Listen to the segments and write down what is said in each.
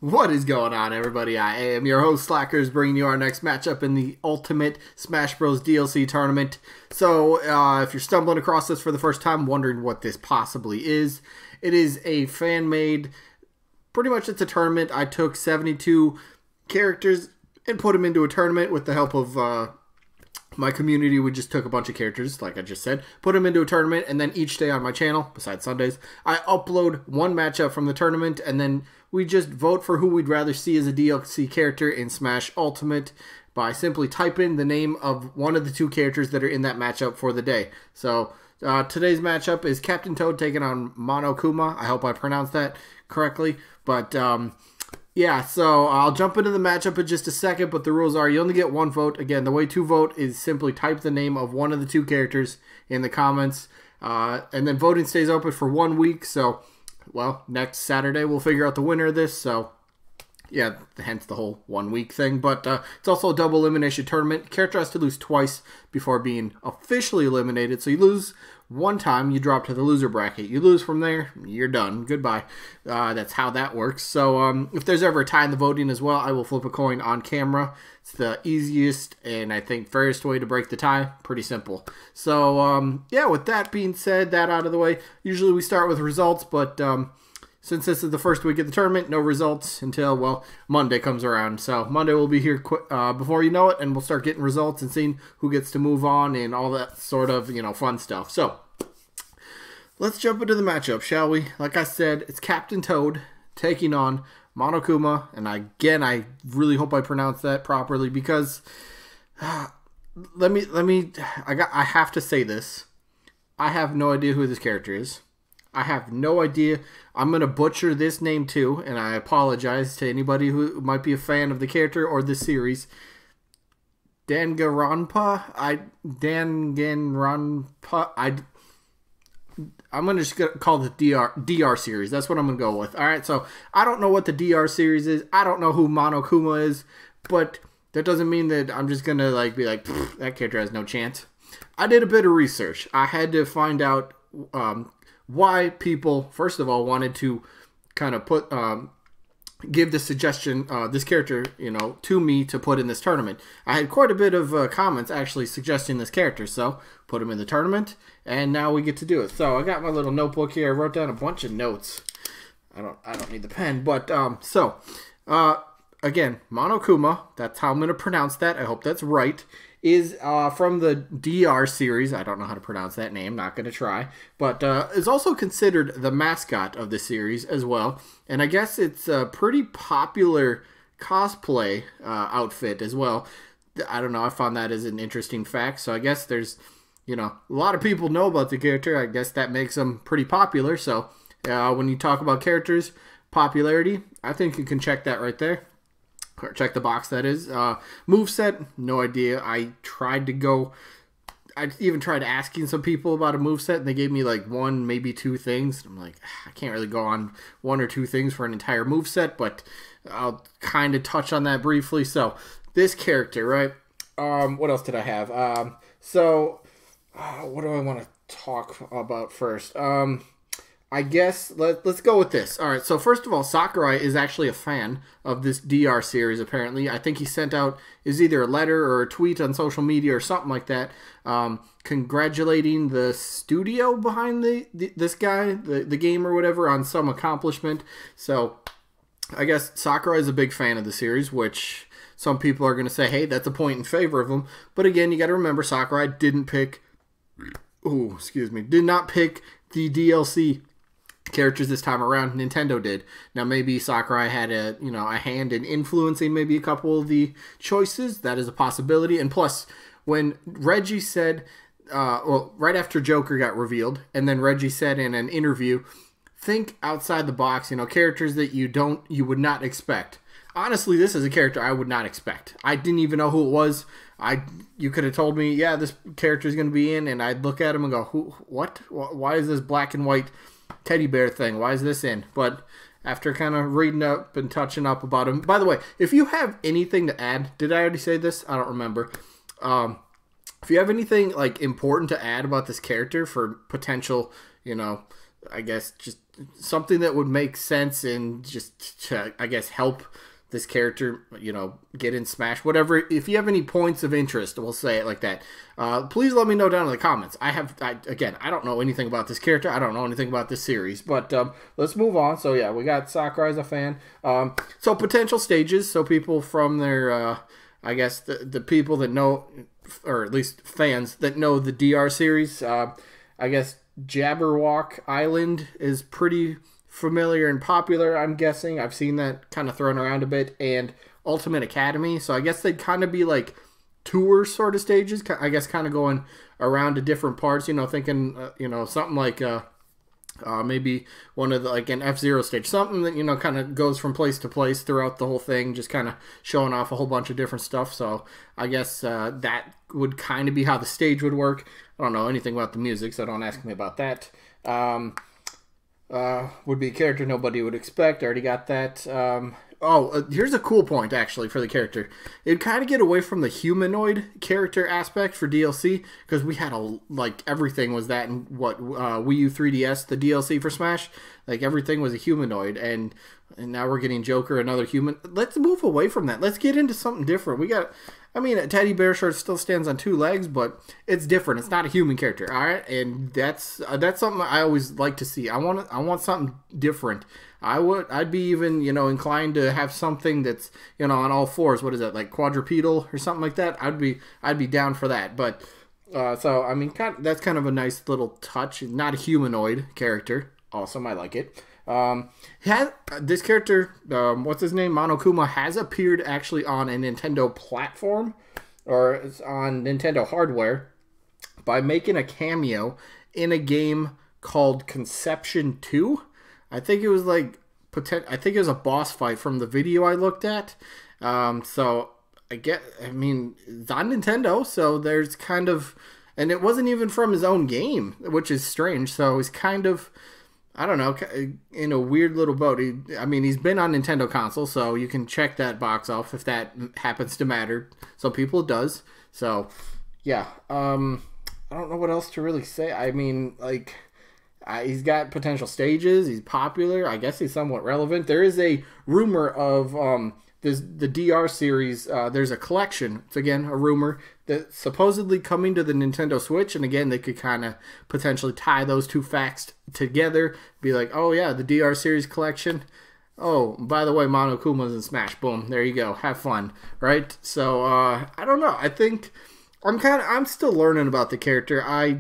What is going on, everybody? I am your host, Slackerz, bringing you our next matchup in the Ultimate Smash Bros. DLC tournament. So, if you're stumbling across this for the first time, wondering what this possibly is, it is a fan-made, pretty much it's a tournament. I took 72 characters and put them into a tournament with the help of my community. We just took a bunch of characters, like I just said, put them into a tournament, and then each day on my channel, besides Sundays, I upload one matchup from the tournament, and then we just vote for who we'd rather see as a DLC character in Smash Ultimate by simply typing the name of one of the two characters that are in that matchup for the day. So today's matchup is Capt Toad taking on Monokuma. I hope I pronounced that correctly. But yeah, so I'll jump into the matchup in just a second, but the rules are you only get one vote. Again, the way to vote is simply type the name of one of the two characters in the comments, and then voting stays open for 1 week. So, well, next Saturday we'll figure out the winner of this. So, yeah, hence the whole 1 week thing. But it's also a double elimination tournament. Character has to lose twice before being officially eliminated. So you lose one time, you drop to the loser bracket. You lose from there, you're done. Goodbye. That's how that works. So if there's ever a tie in the voting as well, I will flip a coin on camera. It's the easiest and I think fairest way to break the tie. Pretty simple. So yeah, with that being said, that out of the way, usually we start with results, but since this is the first week of the tournament, no results until, well, Monday comes around. So Monday we'll be here before you know it, and we'll start getting results and seeing who gets to move on and all that sort of, you know, fun stuff. So let's jump into the matchup, shall we? Like I said, it's Capt Toad taking on Monokuma, and again, I really hope I pronounced that properly because I have to say this. I have no idea who this character is. I have no idea. I'm going to butcher this name too, and I apologize to anybody who might be a fan of the character or the series. Danganronpa? I'm going to just call it the DR series. That's what I'm going to go with. Alright, so I don't know what the DR series is. I don't know who Monokuma is, but that doesn't mean that I'm just going to be like, that character has no chance. I did a bit of research. I had to find out why people, first of all, wanted to kind of give the suggestion, this character, you know, to me to put in this tournament. I had quite a bit of comments actually suggesting this character, so put him in the tournament, and now we get to do it. So I got my little notebook here. I wrote down a bunch of notes. I don't need the pen, but again, Monokuma. That's how I'm going to pronounce that. I hope that's right. Is from the DR series. I don't know how to pronounce that name. Not going to try. But is also considered the mascot of the series as well. And I guess it's a pretty popular cosplay outfit as well. I don't know. I found that as an interesting fact. So I guess there's, you know, a lot of people know about the character. I guess that makes them pretty popular. So when you talk about characters, popularity, I think you can check that right there. Check the box, that is. Moveset, no idea. I even tried asking some people about a moveset, and they gave me like one, maybe two things. I'm like, I can't really go on one or two things for an entire moveset, but I'll kind of touch on that briefly. So, this character, right? What else did I have? What do I want to talk about first? I guess let's go with this. All right, so first of all, Sakurai is actually a fan of this DR series, apparently. I think he sent out is either a letter or a tweet on social media or something like that, congratulating the studio behind this guy, the game or whatever, on some accomplishment. So I guess Sakurai is a big fan of the series, which some people are going to say, hey, that's a point in favor of him. But again, you got to remember, Sakurai did not pick the DLC characters this time around. Nintendo did. Now maybe Sakurai had a hand in influencing maybe a couple of the choices. That is a possibility. And plus, when Reggie said, well, right after Joker got revealed, and then Reggie said in an interview, think outside the box. You know, characters that you would not expect. Honestly, this is a character I would not expect. I didn't even know who it was. You could have told me, yeah, this character is going to be in, and I'd look at him and go, what? Why is this black and white teddy bear thing? Why is this in? But after kind of reading up and touching up about him, by the way, if you have anything to add, did I already say this? I don't remember. If you have anything like important to add about this character for potential, you know, I guess just something that would make sense and just to, I guess, help this character, you know, get in Smash, whatever. If you have any points of interest, we'll say it like that. Please let me know down in the comments. Again, I don't know anything about this character. I don't know anything about this series, but let's move on. So yeah, we got Sakurai as a fan. So potential stages. So people from their, I guess the people that know, or at least fans that know the DR series. I guess Jabberwock Island is pretty familiar and popular, I'm guessing. I've seen that kind of thrown around a bit. And Ultimate Academy. So I guess they'd kind of be like tour sort of stages. I guess kind of going around to different parts, you know, thinking, you know, something like maybe one of the, like an F-Zero stage. Something that, you know, kind of goes from place to place throughout the whole thing, just kind of showing off a whole bunch of different stuff. So I guess that would kind of be how the stage would work. I don't know anything about the music, so don't ask me about that. Would be a character nobody would expect. I already got that. Here's a cool point, actually, for the character. It'd kind of get away from the humanoid character aspect for DLC, because we had like, everything was that in, Wii U 3DS, the DLC for Smash. Like, everything was a humanoid, and now we're getting Joker, another human. Let's move away from that. Let's get into something different. We got... I mean, a teddy bear sure still stands on 2 legs, but it's different. It's not a human character, all right? And that's something I always like to see. I want something different. I'd be even, you know, inclined to have something that's, you know, on all fours. What is that, like quadrupedal or something like that? I'd be down for that. But so I mean, that's kind of a nice little touch. Not a humanoid character. Awesome, I like it. This character, what's his name, Monokuma, has appeared actually on a Nintendo platform, or it's on Nintendo hardware, by making a cameo in a game called Conception 2. I think it was like, I think it was a boss fight from the video I looked at. So I mean, it's on Nintendo, so there's kind of, and it wasn't even from his own game, which is strange. So he's kind of, I don't know, in a weird little boat. I mean, he's been on Nintendo console, so you can check that box off if that happens to matter. Some people it does. So, yeah. I don't know what else to really say. I mean, like, he's got potential stages. He's popular. I guess he's somewhat relevant. There is a rumor of the DR series. There's a collection. It's, again, a rumor that's supposedly coming to the Nintendo Switch. And, again, they could kind of potentially tie those two facts together. Be like, oh, yeah, the DR series collection. Oh, by the way, Monokuma's in Smash. Boom. There you go. Have fun. Right? So, I don't know. I think I'm still learning about the character. I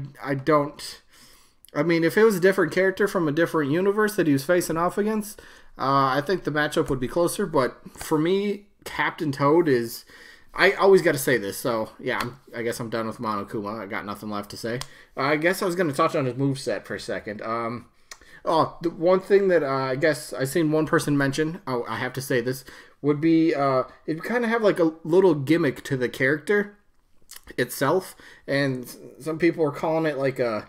mean, if it was a different character from a different universe that he was facing off against, I think the matchup would be closer. But for me, Captain Toad is... I always got to say this. So, yeah, I guess I'm done with Monokuma. I got nothing left to say. I guess I was going to touch on his moveset for a second. The one thing that I guess I seen one person mention, I have to say this, would be it kind of have like a little gimmick to the character itself. And some people are calling it like a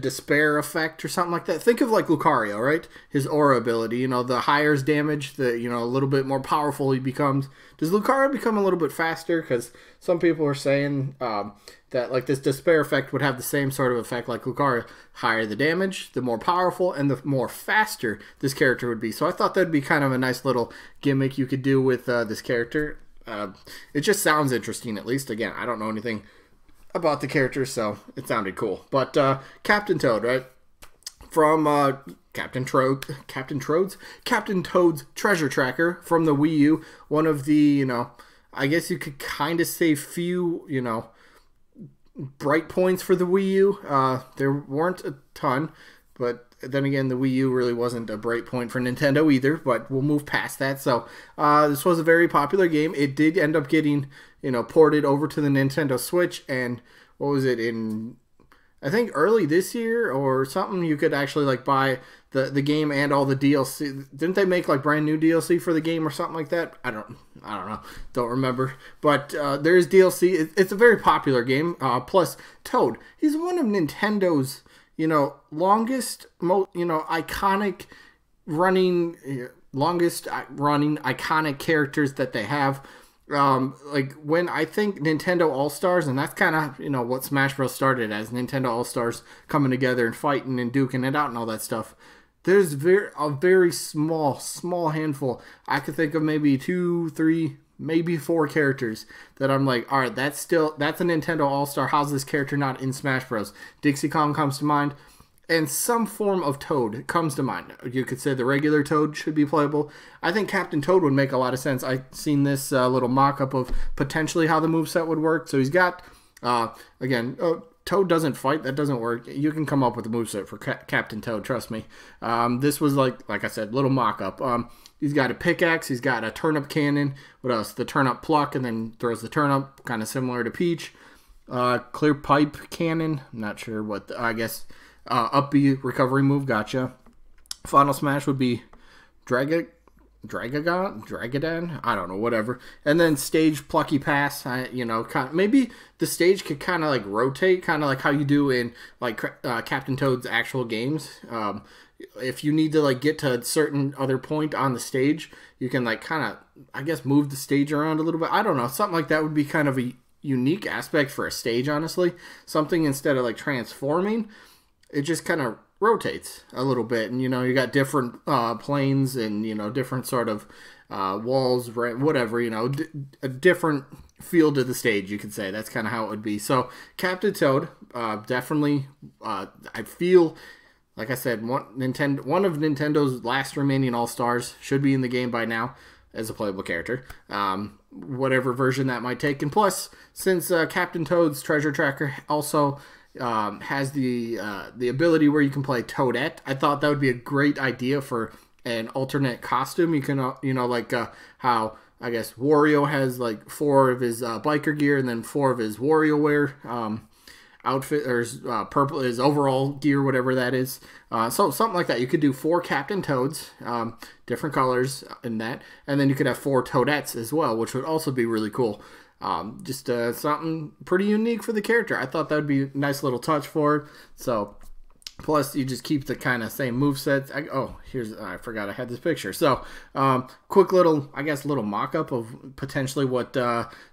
despair effect or something like that. Think of like Lucario, right? His aura ability, you know, the higher his damage, the, you know, a little bit more powerful he becomes. Does Lucario become a little bit faster? Because some people are saying that like this despair effect would have the same sort of effect like Lucario. Higher the damage, the more powerful, and the more faster this character would be. So I thought that'd be kind of a nice little gimmick you could do with this character. It just sounds interesting, at least. Again, I don't know anything about the character, so it sounded cool. But Captain Toad, right? From Captain Toad's Treasure Tracker from the Wii U. One of the, you know, I guess you could kind of say few, you know, bright points for the Wii U. There weren't a ton, but then again, the Wii U really wasn't a bright point for Nintendo either, but we'll move past that. So this was a very popular game. It did end up getting, you know, ported over to the Nintendo Switch, and what was it, in, I think early this year or something, you could actually like buy the game and all the DLC. Didn't they make like brand new DLC for the game or something like that? I don't know. Don't remember. But there is DLC. It's a very popular game. Plus Toad, he's one of Nintendo's, you know, longest iconic running iconic characters that they have. Like when I think Nintendo All-Stars, and that's kind of, what Smash Bros. Started as, Nintendo All-Stars coming together and fighting and duking it out and all that stuff. There's a very small handful. I could think of maybe 2, 3, maybe 4 characters that I'm like, all right, that's a Nintendo All-Star. How's this character not in Smash Bros? Dixie Kong comes to mind. And some form of Toad comes to mind. You could say the regular Toad should be playable. I think Captain Toad would make a lot of sense. I've seen this little mock-up of potentially how the moveset would work. So he's got, again, Toad doesn't fight. That doesn't work. You can come up with a moveset for Captain Toad, trust me. This was like I said, little mock-up. He's got a pickaxe. He's got a turnip cannon. What else? The turnip pluck, and then throws the turnip, kind of similar to Peach. Clear pipe cannon. I'm not sure what, I guess... up B recovery move, gotcha. Final smash would be Dragadan? I don't know, whatever. And then stage plucky pass, maybe the stage could kind of like rotate, kind of like how you do in like Captain Toad's actual games. If you need to like get to a certain other point on the stage, you can like kind of, I guess, move the stage around a little bit. I don't know, something like that would be kind of a unique aspect for a stage, honestly. Something instead of like transforming, it just kind of rotates a little bit, and you got different planes and different sort of walls, whatever, a different feel to the stage, you could say. That's kind of how it would be. So Captain Toad, definitely, I feel like I said, one of Nintendo's last remaining All-Stars, should be in the game by now as a playable character, whatever version that might take. And plus, since Captain Toad's treasure tracker also has the ability where you can play Toadette, I thought that would be a great idea for an alternate costume. You can, like how I guess Wario has like 4 of his biker gear and then 4 of his WarioWare outfit, or his overall gear, whatever that is. So something like that. You could do 4 Captain Toads, different colors in that, and then you could have 4 Toadettes as well, which would also be really cool. Just something pretty unique for the character. I thought that would be a nice little touch for it. So, plus you just keep the kind of same movesets. I forgot I had this picture. So, quick little, I guess, little mock-up of potentially what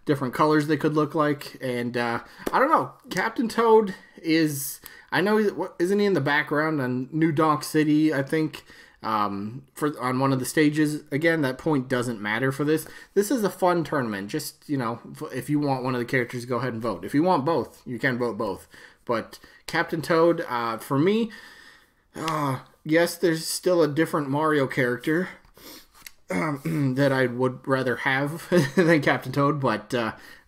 different colors they could look like. And I don't know. Captain Toad is, I know, isn't he in the background on New Donk City, I think? On one of the stages. Again, that point doesn't matter for this. This is a fun tournament. Just, if you want one of the characters, go ahead and vote. If you want both, you can vote both. But Captain Toad, for me, yes, there's still a different Mario character that I would rather have than Captain Toad, but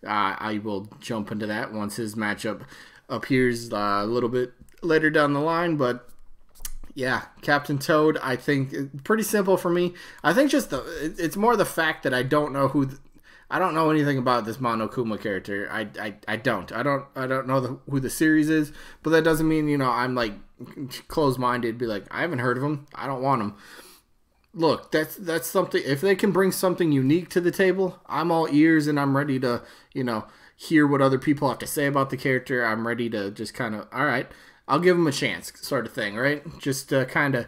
I will jump into that once his matchup appears a little bit later down the line. But yeah, Captain Toad, I think, pretty simple for me. I think just it's more the fact that I don't know I don't know anything about this Monokuma character. I don't know who the series is, but that doesn't mean, I'm like closed-minded, be like, I haven't heard of him, I don't want him. Look, that's something. If they can bring something unique to the table, I'm all ears, and I'm ready to, hear what other people have to say about the character. I'm ready to just kind of, all right, I'll give him a chance, sort of thing, right? Just kind of,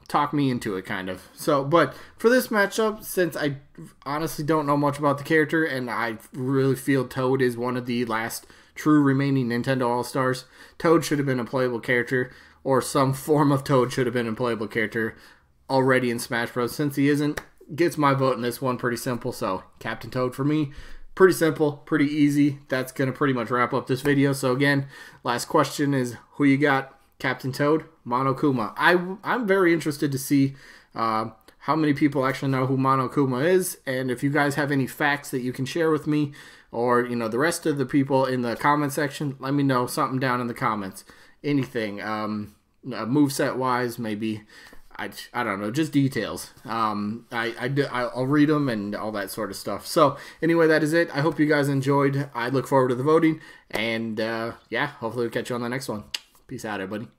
talk me into it, kind of. So, but for this matchup, since I honestly don't know much about the character, and I really feel Toad is one of the last true remaining Nintendo All-Stars, Toad should have been a playable character, or some form of Toad should have been a playable character already in Smash Bros. Since he isn't, gets my vote in this one. Pretty simple. So, Captain Toad for me. Pretty simple, pretty easy. That's going to pretty much wrap up this video. So again, last question is, who you got? Captain Toad, Monokuma. I'm very interested to see how many people actually know who Monokuma is, and if you guys have any facts that you can share with me, or the rest of the people in the comment section, let me know something down in the comments. Anything, moveset wise, maybe. I don't know, just details. I'll read them and all that sort of stuff. So anyway, that is it. I hope you guys enjoyed. I look forward to the voting, and yeah, hopefully we'll catch you on the next one. Peace out, everybody.